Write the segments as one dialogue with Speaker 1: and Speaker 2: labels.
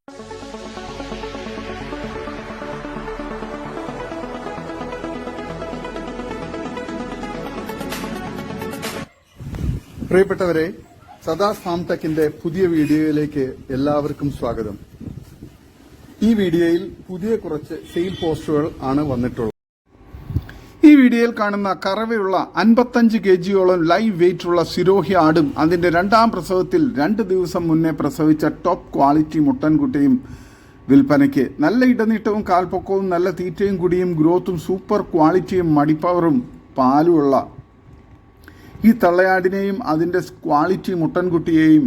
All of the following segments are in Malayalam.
Speaker 1: പ്രിയപ്പെട്ടവരെ, സദാസ് ഫാം ടെക്കിന്റെ പുതിയ വീഡിയോയിലേക്ക് എല്ലാവർക്കും സ്വാഗതം. ഈ വീഡിയോയിൽ പുതിയ കുറച്ച് സെയിൽ പോസ്റ്റുകൾ ആണ് വന്നിട്ടുള്ളത്. ഈ വീഡിയോയിൽ കാണുന്ന കറവയുള്ള 55 kgയോളം ലൈവ് വെയിറ്റുള്ള സിരോഹി ആടും അതിന്റെ രണ്ടാം പ്രസവത്തിൽ 2 ദിവസം മുന്നേ പ്രസവിച്ച ടോപ്പ് ക്വാളിറ്റി മുട്ടൻകുട്ടിയും വിൽപ്പനയ്ക്ക്. നല്ല ഇടനീട്ടവും കാൽപ്പൊക്കവും നല്ല തീറ്റയും കുടിയും ഗ്രോത്തും സൂപ്പർ ക്വാളിറ്റിയും മടിപ്പവറും പാലുമുള്ള ഈ തള്ളയാടിനെയും അതിൻ്റെ ക്വാളിറ്റി മുട്ടൻകുട്ടിയെയും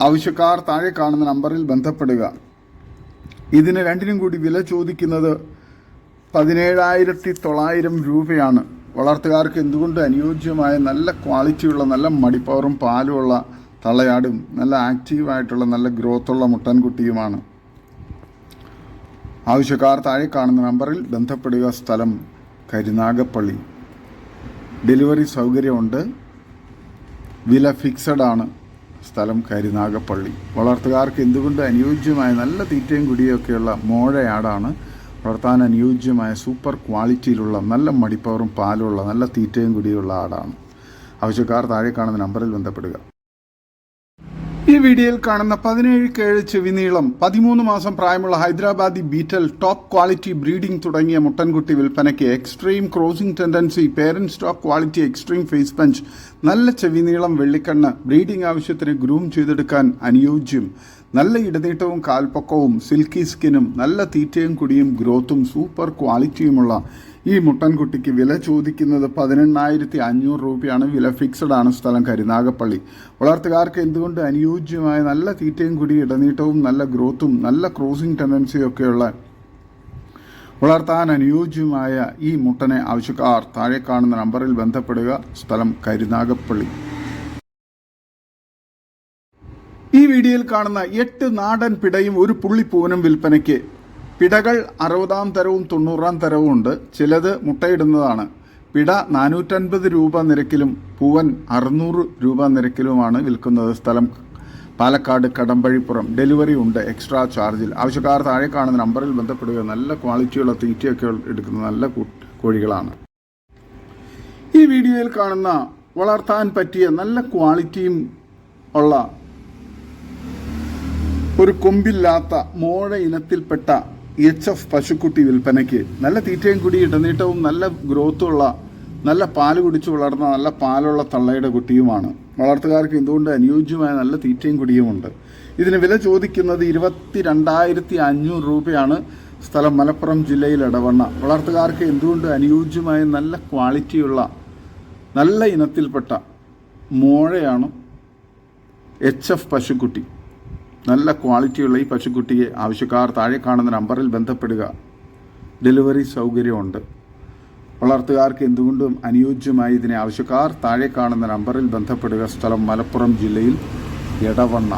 Speaker 1: ആവശ്യക്കാർ താഴെ കാണുന്ന നമ്പറിൽ ബന്ധപ്പെടുക. ഇതിന് രണ്ടിനും കൂടി വില ചോദിക്കുന്നത് 17,900 രൂപയാണ്. വളർത്തുകാർക്ക് എന്തുകൊണ്ട് അനുയോജ്യമായ നല്ല ക്വാളിറ്റിയുള്ള നല്ല മടിപ്പവറും പാലുമുള്ള തള്ളയാടും നല്ല ആക്റ്റീവായിട്ടുള്ള നല്ല ഗ്രോത്തുള്ള മുട്ടൻകുട്ടിയുമാണ്. ആവശ്യക്കാർ താഴെ കാണുന്ന നമ്പറിൽ ബന്ധപ്പെടുക. സ്ഥലം കരുനാഗപ്പള്ളി. ഡെലിവറി സൗകര്യമുണ്ട്. വില ഫിക്സഡ് ആണ്. സ്ഥലം കരുനാഗപ്പള്ളി. വളർത്തുകാർക്ക് എന്തുകൊണ്ട് അനുയോജ്യമായ നല്ല തീറ്റയും കുടിയൊക്കെയുള്ള മോഴയാടാണ്. വളർത്താൻ അനുയോജ്യമായ സൂപ്പർ ക്വാളിറ്റിയിലുള്ള നല്ല മടിപ്പവറും പാലുമുള്ള നല്ല തീറ്റയും കുടിയുള്ള ആടാണ്. ആവശ്യക്കാർ താഴെ കാണുന്ന നമ്പറിൽ ബന്ധപ്പെടുക. ഈ വീഡിയോയിൽ കാണുന്ന 17 കേഴ് ചെവി നീളം 13 മാസം പ്രായമുള്ള Hyderabadi Beetal top quality breeding തുടങ്ങിയ മുട്ടൻകുട്ടി വിൽപ്പനയ്ക്ക്. Extreme crossing tendency, parent stock quality, extreme face punch, നല്ല ചെവി നീളം, വെള്ളിക്കണ്ണ്, ബ്രീഡിംഗ് ആവശ്യത്തിന് ഗ്രൂം ചെയ്തെടുക്കാൻ അനുയോജ്യം, നല്ല ഇടനീട്ടവും കാൽപ്പൊക്കവും സിൽക്കി സ്കിനും നല്ല തീറ്റയും കുടിയും ഗ്രോത്തും സൂപ്പർ ക്വാളിറ്റിയുമുള്ള ഈ മുട്ടൻകുട്ടിക്ക് വില ചോദിക്കുന്നത് 18,500 രൂപയാണ്. വില ഫിക്സഡ് ആണ്. സ്ഥലം കരുനാഗപ്പള്ളി. വളർത്തുകാർക്ക് എന്തുകൊണ്ട് അനുയോജ്യമായ നല്ല തീറ്റയും കുടി ഇടനീട്ടവും നല്ല ഗ്രോത്തും നല്ല ക്രോസിംഗ് ടെൻഡൻസിയൊക്കെയുള്ള വളർത്താൻ അനുയോജ്യമായ ഈ മുട്ടനെ ആവശ്യക്കാർ താഴെ കാണുന്ന നമ്പറിൽ ബന്ധപ്പെടുക. സ്ഥലം കരുനാഗപ്പള്ളി. ഈ വീഡിയോയിൽ കാണുന്ന 8 നാടൻ പിടയും ഒരു പുള്ളിപ്പൂവനും വിൽപ്പനയ്ക്ക്. പിടകൾ 60-ാം തരവും 90-ാം തരവും ഉണ്ട്. ചിലത് മുട്ടയിടുന്നതാണ്. പിട 450 രൂപ നിരക്കിലും പൂവൻ 600 രൂപ നിരക്കിലുമാണ് വിൽക്കുന്നത്. സ്ഥലം പാലക്കാട് കടമ്പഴിപ്പുറം. ഡെലിവറി ഉണ്ട് എക്സ്ട്രാ ചാർജിൽ. ആവശ്യക്കാർ താഴെ കാണുന്ന നമ്പറിൽ ബന്ധപ്പെടുക. നല്ല ക്വാളിറ്റിയുള്ള തീറ്റയൊക്കെ എടുക്കുന്ന നല്ല കോഴികളാണ്. ഈ വീഡിയോയിൽ കാണുന്ന വളർത്താൻ പറ്റിയ നല്ല ക്വാളിറ്റിയും ഉള്ള ഒരു കൊമ്പില്ലാത്ത മോഴ ഇനത്തിൽപ്പെട്ട HF പശുക്കുട്ടി വിൽപ്പനയ്ക്ക്. നല്ല തീറ്റയും കുടി ഇടനീട്ടവും നല്ല ഗ്രോത്തുള്ള നല്ല പാല് കുടിച്ച് വളർന്ന നല്ല പാലുള്ള തള്ളയുടെ കുട്ടിയുമാണ്. വളർത്തുകാർക്ക് എന്തുകൊണ്ട് അനുയോജ്യമായ നല്ല തീറ്റയും കുടിയുമുണ്ട്. ഇതിന് വില ചോദിക്കുന്നത് 22,500 രൂപയാണ്. സ്ഥലം മലപ്പുറം ജില്ലയിൽ എടവണ്ണ. വളർത്തുകാർക്ക് എന്തുകൊണ്ട് അനുയോജ്യമായ നല്ല ക്വാളിറ്റിയുള്ള നല്ല ഇനത്തിൽപ്പെട്ട മോഴയാണ് HF പശുക്കുട്ടി. നല്ല ക്വാളിറ്റിയുള്ള ഈ പശുക്കുട്ടിയെ ആവശ്യക്കാർ താഴെ കാണുന്ന നമ്പറിൽ ബന്ധപ്പെടുക. ഡെലിവറി സൗകര്യമുണ്ട്. വളർത്തുകാർക്ക് എന്തുകൊണ്ടും അനുയോജ്യമായി ഇതിനെ ആവശ്യക്കാർ താഴെ കാണുന്ന നമ്പറിൽ ബന്ധപ്പെടുക. സ്ഥലം മലപ്പുറം ജില്ലയിൽ എടവണ്ണ.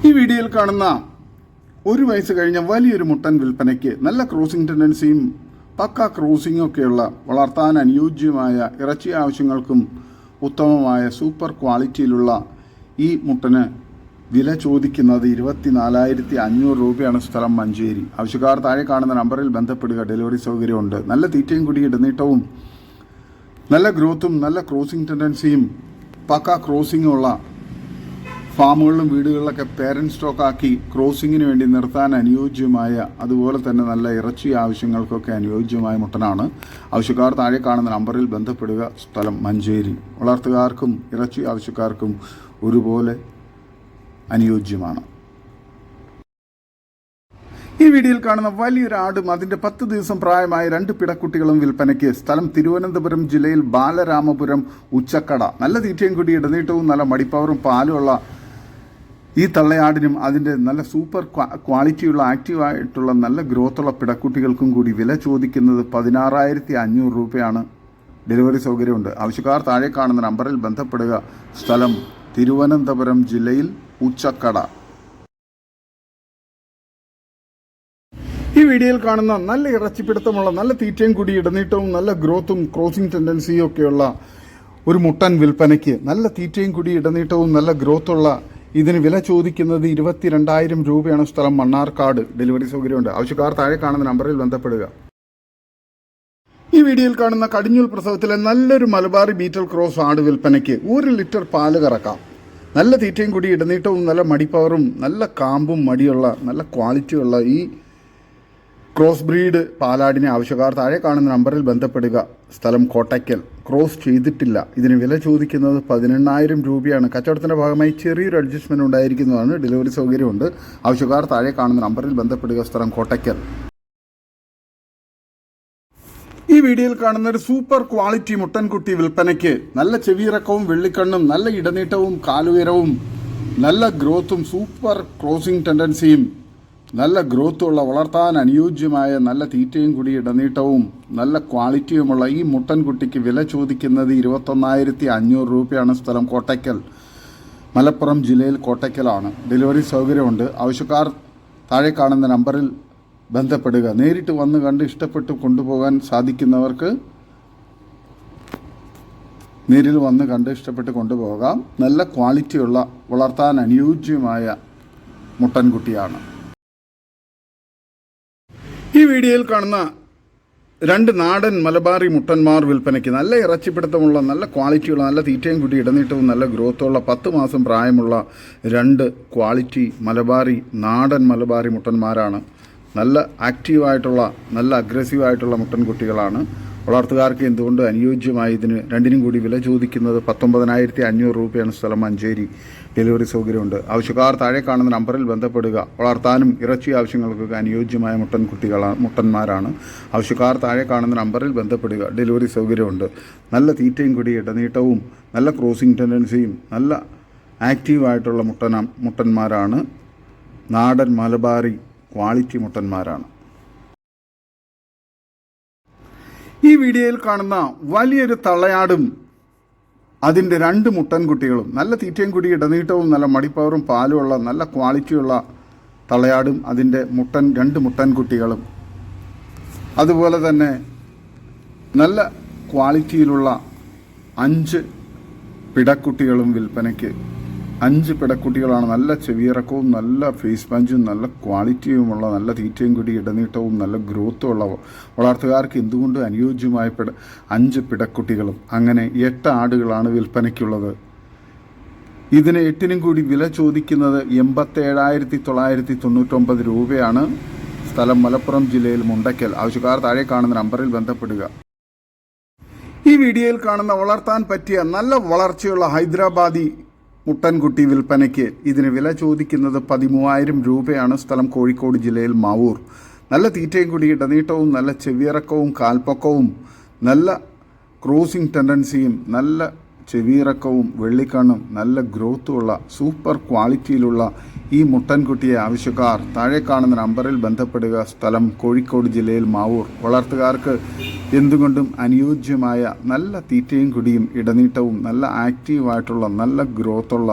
Speaker 1: ഈ വീഡിയോയിൽ കാണുന്ന 1 വയസ്സ് കഴിഞ്ഞ വലിയൊരു മുട്ടൻ വിൽപ്പനയ്ക്ക്. നല്ല ക്രോസിംഗ് ടെൻഡൻസിയും പക്ക ക്രോസിംഗും ഒക്കെയുള്ള വളർത്താൻ അനുയോജ്യമായ ഇറച്ചി ആവശ്യങ്ങൾക്കും ഉത്തമമായ സൂപ്പർ ക്വാളിറ്റിയിലുള്ള ഈ മുട്ടന് വില ചോദിക്കുന്നത് 24,500 രൂപയാണ്. സ്ഥലം മഞ്ചേരി. ആവശ്യക്കാർ താഴെ കാണുന്ന നമ്പറിൽ ബന്ധപ്പെടുക. ഡെലിവറി സൗകര്യമുണ്ട്. നല്ല തീറ്റയും കുടി ഇടനീട്ടവും നല്ല ഗ്രോത്തും നല്ല ക്രോസിംഗ് ടെൻഡൻസിയും പക്ക ക്രോസിങ്ങുള്ള ഫാമുകളിലും വീടുകളിലൊക്കെ പേരന്റ് സ്റ്റോക്കാക്കി ക്രോസിങ്ങിന് വേണ്ടി നിർത്താൻ അനുയോജ്യമായ അതുപോലെ തന്നെ നല്ല ഇറച്ചി ആവശ്യങ്ങൾക്കൊക്കെ അനുയോജ്യമായ മുട്ടനാണ്. ആവശ്യക്കാർ താഴെ കാണുന്ന നമ്പറിൽ ബന്ധപ്പെടുക. സ്ഥലം മഞ്ചേരി. വളർത്തുകാർക്കും ഇറച്ചി ആവശ്യക്കാർക്കും ഒരുപോലെ അനുയോജ്യമാണ്. ഈ വീഡിയോയിൽ കാണുന്ന വലിയൊരു ആടും അതിൻ്റെ 10 ദിവസം പ്രായമായ 2 പിടക്കുട്ടികളും വിൽപ്പനയ്ക്ക്. സ്ഥലം തിരുവനന്തപുരം ജില്ലയിൽ ബാലരാമപുരം ഉച്ചക്കട. നല്ല തീറ്റയും കുടി ഇടനീട്ടവും നല്ല മടിപ്പവറും പാലുമുള്ള ഈ തള്ളയാടിനും അതിൻ്റെ നല്ല സൂപ്പർ ക്വാളിറ്റിയുള്ള ആക്റ്റീവായിട്ടുള്ള നല്ല ഗ്രോത്തുള്ള പിടക്കുട്ടികൾക്കും കൂടി വില ചോദിക്കുന്നത് 16,500 രൂപയാണ്. ഡെലിവറി സൗകര്യമുണ്ട്. ആവശ്യക്കാർ താഴെ കാണുന്ന നമ്പറിൽ ബന്ധപ്പെടുക. സ്ഥലം തിരുവനന്തപുരം ജില്ലയിൽ ഉച്ചക്കട. ഈ വീഡിയോയിൽ കാണുന്ന നല്ല ഇറച്ചിപ്പിടുത്തമുള്ള നല്ല തീറ്റയും കൂടി ഇടനീട്ടവും നല്ല ഗ്രോത്തും ക്രോസിംഗ് ടെൻഡൻസിയും ഒക്കെയുള്ള ഒരു മുട്ടൻ വിൽപ്പനയ്ക്ക് നല്ല തീറ്റയും കുടി ഇടനീട്ടവും നല്ല ഗ്രോത്തുള്ള ഇതിന് വില ചോദിക്കുന്നത് 22,000 രൂപയാണ്. സ്ഥലം മണ്ണാർക്കാട്. ഡെലിവറി സൗകര്യമുണ്ട്. ആവശ്യക്കാർ താഴെ കാണുന്ന നമ്പറിൽ ബന്ധപ്പെടുക. ഈ വീഡിയോയിൽ കാണുന്ന കടിഞ്ഞൂൽ പ്രസവത്തിലെ നല്ലൊരു മലബാറി ബീറ്റൽ ക്രോസ് ആട് വിൽപ്പനയ്ക്ക് 1 ലിറ്റർ പാല് കറക്കാം. നല്ല തീറ്റയും കുടി ഇടനീട്ടവും നല്ല മടിപ്പവറും നല്ല കാമ്പും മടിയുള്ള നല്ല ക്വാളിറ്റിയുള്ള ഈ ക്രോസ് ബ്രീഡ് പാലാടിനെ ആവശ്യക്കാർ താഴെ കാണുന്ന നമ്പറിൽ ബന്ധപ്പെടുക. സ്ഥലം കോട്ടയ്ക്കൽ. ക്രോസ് ചെയ്തിട്ടില്ല. ഇതിന് വില ചോദിക്കുന്നത് 18,000 രൂപയാണ്. കച്ചവടത്തിൻ്റെ ഭാഗമായി ചെറിയൊരു അഡ്ജസ്റ്റ്മെൻറ്റ് ഉണ്ടായിരിക്കുന്നതാണ്. ഡെലിവറി സൗകര്യമുണ്ട്. ആവശ്യക്കാർ താഴെ കാണുന്ന നമ്പറിൽ ബന്ധപ്പെടുക. സ്ഥലം കോട്ടയ്ക്കൽ. ഈ വീഡിയോയിൽ കാണുന്ന ഒരു സൂപ്പർ ക്വാളിറ്റി മുട്ടൻകുട്ടി വിൽപ്പനയ്ക്ക് നല്ല ചെവിയിറക്കവും വെള്ളിക്കണ്ണും നല്ല ഇടനീട്ടവും കാലുയരവും നല്ല ഗ്രോത്തും സൂപ്പർ ക്രോസിംഗ് ടെൻഡൻസിയും നല്ല ഗ്രോത്തുള്ള വളർത്താൻ അനുയോജ്യമായ നല്ല തീറ്റയും കൂടി ഇടനീട്ടവും നല്ല ക്വാളിറ്റിയുമുള്ള ഈ മുട്ടൻകുട്ടിക്ക് വില ചോദിക്കുന്നത് 21,500 രൂപയാണ്. സ്ഥലം കോട്ടയ്ക്കൽ. മലപ്പുറം ജില്ലയിൽ കോട്ടയ്ക്കലാണ്. ഡെലിവറി സൗകര്യമുണ്ട്. ആവശ്യക്കാർ താഴെ കാണുന്ന നമ്പറിൽ ബന്ധപ്പെടുക. നേരിട്ട് വന്ന് കണ്ട് ഇഷ്ടപ്പെട്ട് കൊണ്ടുപോകാൻ സാധിക്കുന്നവർക്ക് നേരിൽ വന്ന് കണ്ട് ഇഷ്ടപ്പെട്ട് കൊണ്ടുപോകാം. നല്ല ക്വാളിറ്റിയുള്ള വളർത്താൻ അനുയോജ്യമായ മുട്ടൻകുട്ടിയാണ്. ഈ വീഡിയോയിൽ കാണുന്ന 2 നാടൻ മലബാറി മുട്ടന്മാർ വിൽപ്പനയ്ക്ക് നല്ല ഇറച്ചിപ്പിടുത്തമുള്ള നല്ല ക്വാളിറ്റിയുള്ള നല്ല തീറ്റയും കുട്ടി ഇടനീട്ടവും നല്ല ഗ്രോത്തുള്ള 10 മാസം പ്രായമുള്ള 2 ക്വാളിറ്റി മലബാറി നാടൻ മലബാറി മുട്ടന്മാരാണ്. നല്ല ആക്റ്റീവായിട്ടുള്ള നല്ല അഗ്രസീവായിട്ടുള്ള മുട്ടൻകുട്ടികളാണ്. വളർത്തുകാർക്ക് എന്തുകൊണ്ട് അനുയോജ്യമായി ഇതിന് രണ്ടിനും കൂടി വില ചോദിക്കുന്നത് 19,500 രൂപയാണ്. സ്ഥലം മഞ്ചേരി. ഡെലിവറി സൗകര്യമുണ്ട്. ആവശ്യക്കാർ താഴെ കാണുന്ന നമ്പറിൽ ബന്ധപ്പെടുക. വളർത്താനും ഇറച്ചി ആവശ്യങ്ങൾക്കൊക്കെ അനുയോജ്യമായ മുട്ടന്മാരാണ്. ആവശ്യക്കാർ താഴെ കാണുന്ന നമ്പറിൽ ബന്ധപ്പെടുക. ഡെലിവറി സൗകര്യമുണ്ട്. നല്ല തീറ്റയും കൂടി ഇടനീട്ടവും നല്ല ക്രോസിംഗ് ടെൻഡൻസിയും നല്ല ആക്റ്റീവായിട്ടുള്ള മുട്ടന്മാരാണ്. നാടൻ മലബാറി ക്വാളിറ്റി മുട്ടന്മാരാണ്. ഈ വീഡിയോയിൽ കാണുന്ന വലിയൊരു തള്ളയാടും അതിൻ്റെ 2 മുട്ടൻകുട്ടികളും നല്ല തീറ്റയും കൂടി ഇടനീട്ടവും നല്ല മടിപ്പവറും പാലുമുള്ള നല്ല ക്വാളിറ്റിയുള്ള തള്ളയാടും അതിൻ്റെ 2 മുട്ടൻകുട്ടികളും അതുപോലെ തന്നെ നല്ല ക്വാളിറ്റിയിലുള്ള 5 പിടക്കുട്ടികളും വിൽപ്പനയ്ക്ക്. 5 പിടക്കുട്ടികളാണ്. നല്ല ചെവിയിറക്കവും നല്ല ഫേസ് പഞ്ചും നല്ല ക്വാളിറ്റിയുമുള്ള നല്ല തീറ്റയും കൂടി ഇടനീട്ടവും നല്ല ഗ്രോത്തുമുള്ള വളർത്തുകാർക്ക് എന്തുകൊണ്ട് അനുയോജ്യമായ 5 പിടക്കുട്ടികളും. അങ്ങനെ 8 ആടുകളാണ് വിൽപ്പനയ്ക്കുള്ളത്. ഇതിന് 8നും കൂടി വില ചോദിക്കുന്നത് 87,999 രൂപയാണ്. സ്ഥലം മലപ്പുറം ജില്ലയിൽ മുണ്ടയ്ക്കൽ. ആവശ്യക്കാർ താഴെ കാണുന്ന നമ്പറിൽ ബന്ധപ്പെടുക. ഈ വീഡിയോയിൽ കാണുന്ന വളർത്താൻ പറ്റിയ നല്ല വളർച്ചയുള്ള ഹൈദരാബാദി മുട്ടൻകുട്ടി വിൽപ്പനയ്ക്ക് ഇതിന് വില ചോദിക്കുന്നത് 13,000 രൂപയാണ്. സ്ഥലം കോഴിക്കോട് ജില്ലയിൽ മാവൂർ. നല്ല തീറ്റയും കൂടി ഇടനീട്ടവും നല്ല ചെവിയിറക്കവും കാൽപ്പൊക്കവും നല്ല ക്രോസിംഗ് ടെൻഡൻസിയും നല്ല ചെവിയിറക്കവും വെള്ളിക്കണ്ണും നല്ല ഗ്രോത്തുമുള്ള സൂപ്പർ ക്വാളിറ്റിയിലുള്ള ഈ മുട്ടൻകുട്ടിയെ ആവശ്യക്കാർ താഴെ കാണുന്ന നമ്പറിൽ ബന്ധപ്പെടുക. സ്ഥലം കോഴിക്കോട് ജില്ലയിൽ മാവൂർ. വളർത്തുകാർക്ക് എന്തുകൊണ്ടും അനുയോജ്യമായ നല്ല തീറ്റയും കുടിയും ഇടനീട്ടവും നല്ല ആക്റ്റീവായിട്ടുള്ള നല്ല ഗ്രോത്തുള്ള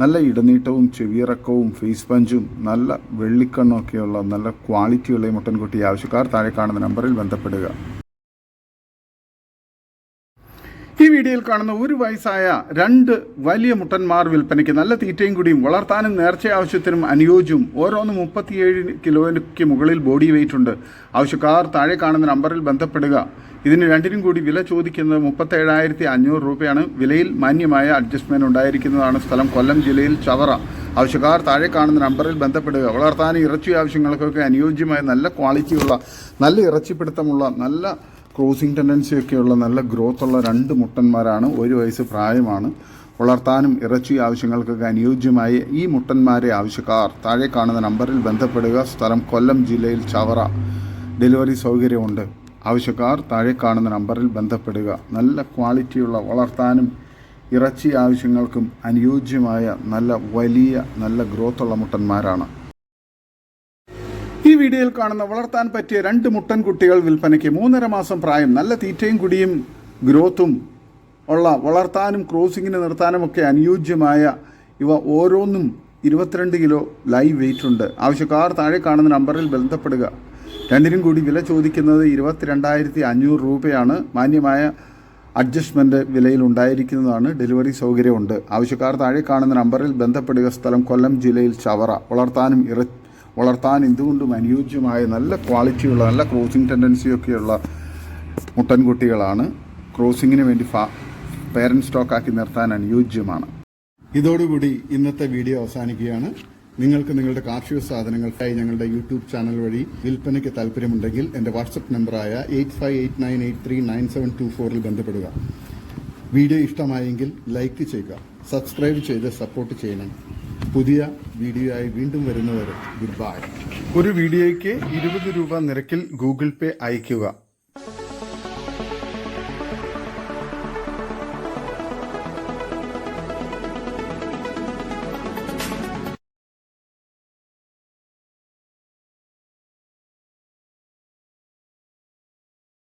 Speaker 1: നല്ല ഇടനീട്ടവും ചെവിയിറക്കവും ഫേസ് പഞ്ചും നല്ല വെള്ളിക്കണ്ണൊക്കെയുള്ള നല്ല ക്വാളിറ്റിയുള്ള ഈ മുട്ടൻകുട്ടിയെ ആവശ്യക്കാർ താഴെ കാണുന്ന നമ്പറിൽ ബന്ധപ്പെടുക. ഈ വീഡിയോയിൽ കാണുന്ന 1 വയസ്സായ 2 വലിയ മുട്ടന്മാർ വിൽപ്പനയ്ക്ക് നല്ല തീറ്റയും കുടിയും വളർത്താനും നേർച്ച ആവശ്യത്തിനും അനുയോജ്യവും ഓരോന്നും 37 കിലോയ്ക്ക് മുകളിൽ ബോഡി വെയിറ്റ് ഉണ്ട്. ആവശ്യക്കാർ താഴെ കാണുന്ന നമ്പറിൽ ബന്ധപ്പെടുക. ഇതിന് രണ്ടിനും കൂടി വില ചോദിക്കുന്നത് 37,500 രൂപയാണ്. വിലയിൽ മാന്യമായ അഡ്ജസ്റ്റ്മെൻറ്റ് ഉണ്ടായിരിക്കുന്നതാണ്. സ്ഥലം കൊല്ലം ജില്ലയിൽ ചവറ. ആവശ്യക്കാർ താഴെ കാണുന്ന നമ്പറിൽ ബന്ധപ്പെടുക. വളർത്താനും ഇറച്ചി ആവശ്യങ്ങൾക്കൊക്കെ അനുയോജ്യമായ നല്ല ക്വാളിറ്റിയുള്ള നല്ല ഇറച്ചിപ്പിടുത്തമുള്ള നല്ല ക്രോസിംഗ് ടെൻഡൻസിയൊക്കെയുള്ള നല്ല ഗ്രോത്തുള്ള 2 മുട്ടന്മാരാണ്. 1 വയസ്സ് പ്രായമാണ്. വളർത്താനും ഇറച്ചി ആവശ്യങ്ങൾക്കൊക്കെ അനുയോജ്യമായ ഈ മുട്ടന്മാരെ ആവശ്യക്കാർ താഴെ കാണുന്ന നമ്പറിൽ ബന്ധപ്പെടുക. സ്ഥലം കൊല്ലം ജില്ലയിൽ ചവറ. ഡെലിവറി സൗകര്യമുണ്ട്. ആവശ്യക്കാർ താഴെ കാണുന്ന നമ്പറിൽ ബന്ധപ്പെടുക. നല്ല ക്വാളിറ്റിയുള്ള വളർത്താനും ഇറച്ചി ആവശ്യങ്ങൾക്കും അനുയോജ്യമായ നല്ല വലിയ നല്ല ഗ്രോത്തുള്ള മുട്ടന്മാരാണ്. ഈ വീഡിയോയിൽ കാണുന്ന വളർത്താൻ പറ്റിയ 2 മുട്ടൻകുട്ടികൾ വിൽപ്പനയ്ക്ക് 3.5 മാസം പ്രായം നല്ല തീറ്റയും കുടിയും ഗ്രോത്തും ഉള്ള വളർത്താനും ക്രോസിങ്ങിന് നിർത്താനുമൊക്കെ അനുയോജ്യമായ ഇവ ഓരോന്നും 22 കിലോ ലൈവ് വെയിറ്റ് ഉണ്ട്. ആവശ്യക്കാർ താഴെ കാണുന്ന നമ്പറിൽ ബന്ധപ്പെടുക. രണ്ടിനും കൂടി വില ചോദിക്കുന്നത് 22,500 രൂപയാണ്. മാന്യമായ അഡ്ജസ്റ്റ്മെൻറ്റ് വിലയിൽ ഉണ്ടായിരിക്കുന്നതാണ്. ഡെലിവറി സൗകര്യമുണ്ട്. ആവശ്യക്കാർ താഴെ കാണുന്ന നമ്പറിൽ ബന്ധപ്പെടുക. സ്ഥലം കൊല്ലം ജില്ലയിൽ ചവറ. വളർത്താൻ എന്തുകൊണ്ടും അനുയോജ്യമായ നല്ല ക്വാളിറ്റിയുള്ള നല്ല ക്രോസിംഗ് ടെൻഡൻസിയൊക്കെയുള്ള മുട്ടൻകുട്ടികളാണ്. ക്രോസിങ്ങിന് വേണ്ടി പേരൻറ് സ്റ്റോക്കാക്കി നിർത്താൻ അനുയോജ്യമാണ്. ഇതോടുകൂടി ഇന്നത്തെ വീഡിയോ അവസാനിക്കുകയാണ്. നിങ്ങൾക്ക് നിങ്ങളുടെ കാർഷിക സാധനങ്ങൾക്കായി ഞങ്ങളുടെ യൂട്യൂബ് ചാനൽ വഴി വിൽപ്പനയ്ക്ക് താല്പര്യമുണ്ടെങ്കിൽ എൻ്റെ വാട്സപ്പ് നമ്പറായ 8589839724 ബന്ധപ്പെടുക. വീഡിയോ ഇഷ്ടമായെങ്കിൽ ലൈക്ക് ചെയ്യുക, സബ്സ്ക്രൈബ് ചെയ്ത് സപ്പോർട്ട് ചെയ്യണം. പുതിയ വീഡിയോയായി വീണ്ടും വരുന്നവരെ ഗുഡ് ബൈ. ഒരു വീഡിയോയ്ക്ക് 20 രൂപ നിരക്കിൽ ഗൂഗിൾ പേ അയയ്ക്കുക.